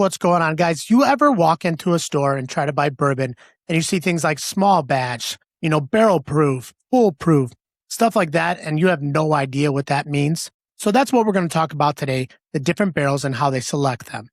What's going on, guys? You ever walk into a store and try to buy bourbon and you see things like small batch, barrel proof, foolproof, stuff like that, and you have no idea what that means? So that's what we're going to talk about today, the different barrels and how they select them.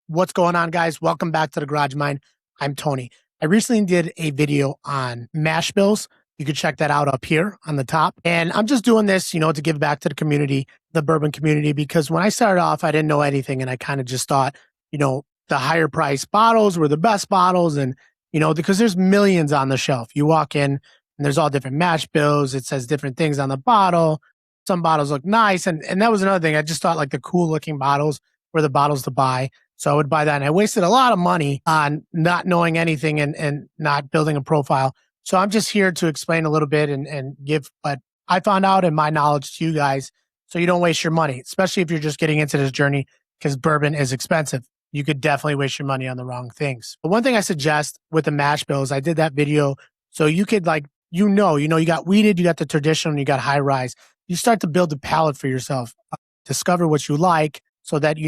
What's going on, guys? Welcome back to the Garage Mind. I'm Tony. I recently did a video on mash bills. You can check that out up here on the top. And I'm just doing this, to give back to the community, the bourbon community, because when I started off, I didn't know anything. And I kind of just thought, the higher price bottles were the best bottles. And, because there's millions on the shelf. You walk in and there's all different mash bills. It says different things on the bottle. Some bottles look nice. And that was another thing. I just thought like the cool looking bottles were the bottles to buy. So I would buy that. And I wasted a lot of money on not knowing anything and not building a profile. So I'm just here to explain a little bit and give what I found out and my knowledge to you guys so you don't waste your money, especially if you're just getting into this journey, because bourbon is expensive. You could definitely waste your money on the wrong things. But one thing I suggest with the mash bills, I did that video so you could you got weeded, you got the traditional, you got high rise. You start to build a palette for yourself, discover what you like so that,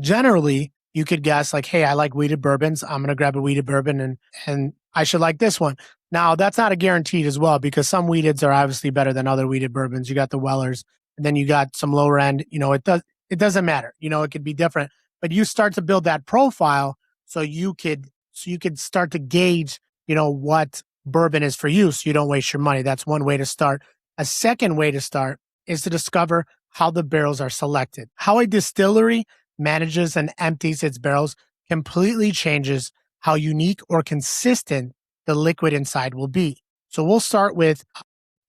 generally, you could guess like, hey, I like weeded bourbons. I'm going to grab a weeded bourbon and I should like this one. Now, that's not a guaranteed as well, because some weededs are obviously better than other weeded bourbons. You got the Wellers, and then you got some lower end. It doesn't matter. It could be different, but you start to build that profile so you could start to gauge, what bourbon is for you so you don't waste your money. That's one way to start. A second way to start is to discover how the barrels are selected. How a distillery manages and empties its barrels completely changes how unique or consistent the liquid inside will be. So we'll start with,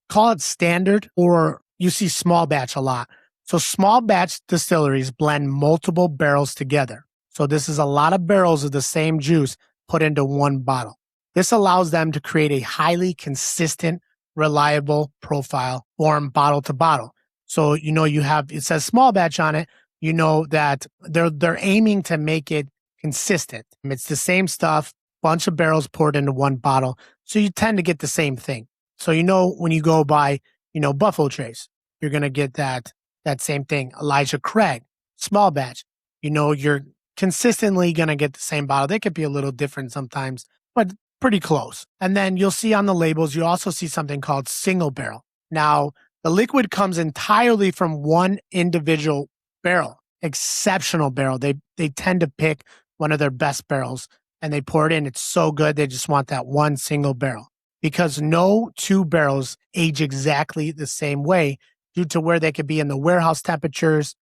call it standard, or you see small batch a lot. So small batch distilleries blend multiple barrels together. So this is a lot of barrels of the same juice put into one bottle. This allows them to create a highly consistent, reliable profile form bottle to bottle. So, it says small batch on it. That they're aiming to make it consistent. It's the same stuff, bunch of barrels poured into one bottle. So you tend to get the same thing. So, when you go buy, Buffalo Trace, you're going to get that same thing. Elijah Craig, small batch, you're consistently going to get the same bottle. They could be a little different sometimes, but pretty close. And then you'll see on the labels, you also see something called single barrel. Now, the liquid comes entirely from one individual barrel, exceptional barrel. They tend to pick one of their best barrels and they pour it in. It's so good. They just want that one single barrel, because no two barrels age exactly the same way due to where they could be in the warehouse temperatures,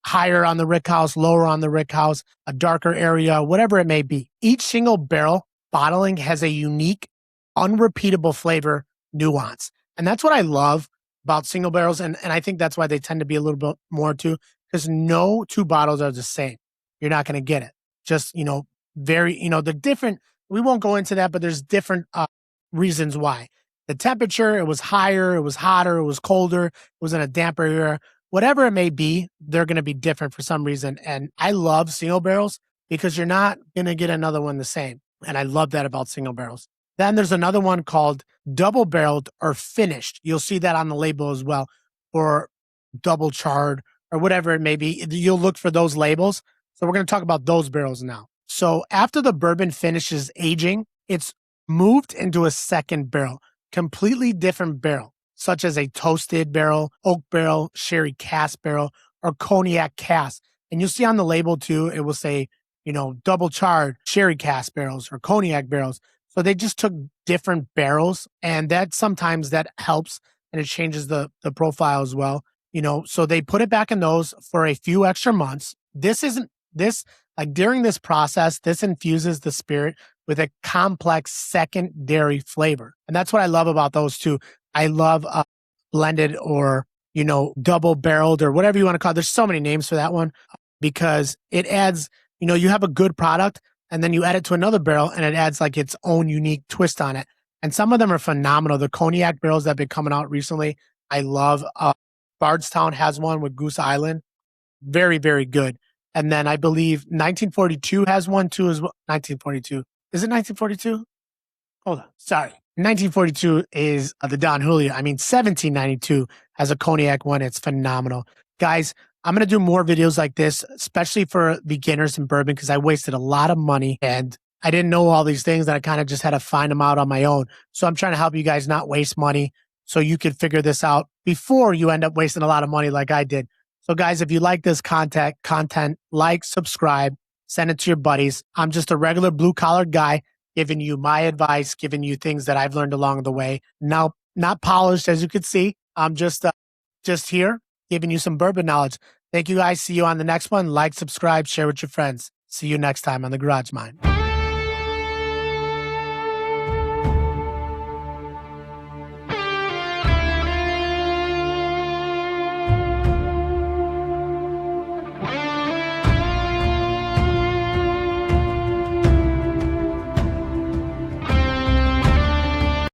higher on the rick house, lower on the rick house, a darker area, whatever it may be. Each single barrel bottling has a unique, unrepeatable flavor nuance. And that's what I love about single barrels. And I think that's why they tend to be a little bit more too, because no two bottles are the same. You're not going to get it. Just, the different, we won't go into that, but there's different reasons why. The temperature, it was higher, it was hotter, it was colder, it was in a damper area, whatever it may be, they're going to be different for some reason. And I love single barrels because you're not going to get another one the same. And I love that about single barrels. Then there's another one called double barreled or finished. You'll see that on the label as well, or double charred or whatever it may be. You'll look for those labels. So we're going to talk about those barrels now. So after the bourbon finishes aging, it's moved into a second barrel, completely different barrel, such as a toasted barrel, oak barrel, sherry cask barrel, or cognac cask. And you'll see on the label too, it will say, double charred sherry cask barrels or cognac barrels. So they just took different barrels, and that sometimes that helps and it changes the profile as well. So they put it back in those for a few extra months. During this process, this infuses the spirit with a complex secondary flavor. And that's what I love about those two. I love blended or, double barreled or whatever you want to call it. There's so many names for that one, because it adds, you have a good product, and then you add it to another barrel and it adds like its own unique twist on it. And some of them are phenomenal. The cognac barrels that have been coming out recently, I love. Bardstown has one with Goose Island. Very, very good. And then I believe 1942 has one too as well. 1942. Is it 1942? Hold on. Sorry. 1942 is the Don Julio. I mean, 1792 has a cognac one. It's phenomenal. Guys, I'm going to do more videos like this, especially for beginners in bourbon, because I wasted a lot of money and I didn't know all these things that I kind of just had to find them out on my own. So I'm trying to help you guys not waste money so you could figure this out before you end up wasting a lot of money like I did. So guys, if you like this content, like, subscribe, send it to your buddies. I'm just a regular blue collar guy giving you my advice, giving you things that I've learned along the way. Now, not polished, as you can see. I'm just here giving you some bourbon knowledge. Thank you guys. See you on the next one. Like, subscribe, share with your friends. See you next time on The Garage Mind.